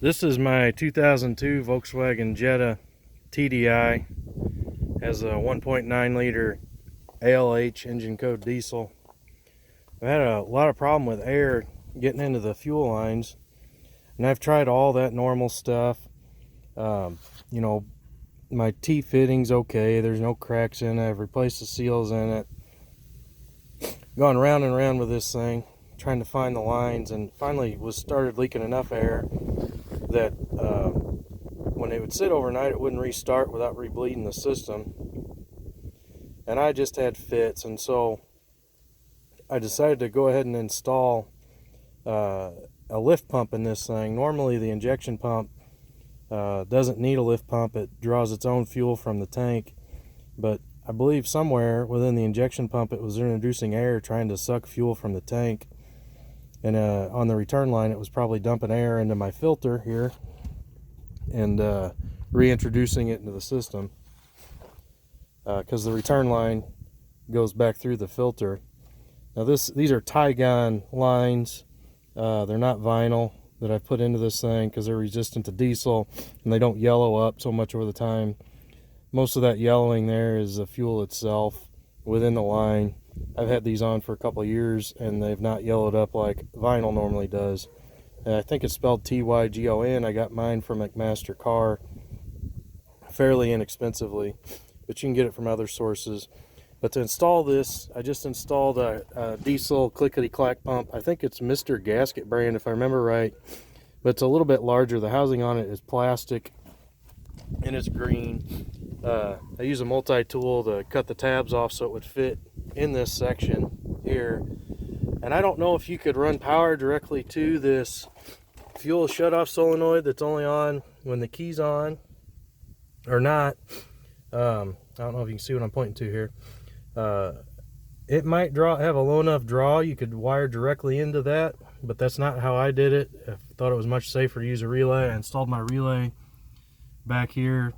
This is my 2002 Volkswagen Jetta TDI. Has a 1.9 liter ALH engine code diesel. I've had a lot of problem with air getting into the fuel lines, and I've tried all that normal stuff. You know, my T-fitting's okay. There's no cracks in it. I've replaced the seals in it. Gone round and round with this thing, trying to find the lines, and finally started leaking enough air that when it would sit overnight, it wouldn't restart without rebleeding the system. And I just had fits, and so I decided to go ahead and install a lift pump in this thing. Normally the injection pump doesn't need a lift pump. It draws its own fuel from the tank, but I believe somewhere within the injection pump it was introducing air, trying to suck fuel from the tank, and on the return line it was probably dumping air into my filter here and reintroducing it into the system, because the return line goes back through the filter. Now these are Tygon lines. They're not vinyl that I've put into this thing because they're resistant to diesel and they don't yellow up so much over the time. Most of that yellowing there is the fuel itself within the line. I've had these on for a couple of years and they've not yellowed up like vinyl normally does. And I think it's spelled Tygon. I got mine from McMaster Car fairly inexpensively, but you can get it from other sources. But to install this, I just installed a diesel clickety clack pump. I think it's Mr. Gasket brand if I remember right, but it's a little bit larger. The housing on it is plastic and it's green. I use a multi-tool to cut the tabs off so it would fit in this section here. And I don't know if you could run power directly to this fuel shutoff solenoid that's only on when the key's on or not. I don't know if you can see what I'm pointing to here. It might have a low enough draw you could wire directly into that, but that's not how I did it. I thought it was much safer to use a relay. I installed my relay back here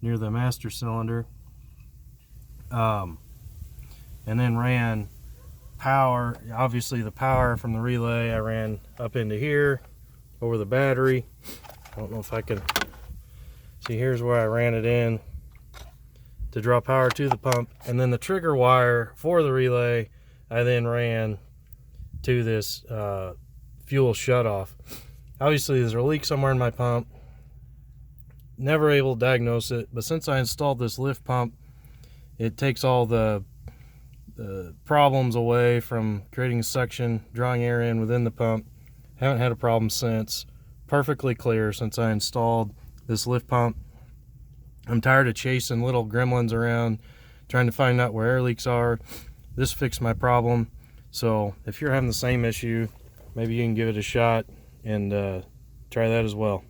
near the master cylinder, and then ran power, obviously the power from the relay I ran up into here over the battery. I don't know if I can see. Here's where I ran it in to draw power to the pump, and then the trigger wire for the relay I then ran to this fuel shutoff. Obviously there's a leak somewhere in my pump. Never able to diagnose it, but since I installed this lift pump, it takes all the problems away from creating a suction, drawing air in within the pump. Haven't had a problem since. Perfectly clear since I installed this lift pump. I'm tired of chasing little gremlins around trying to find out where air leaks are. This fixed my problem. So if you're having the same issue, maybe you can give it a shot and try that as well.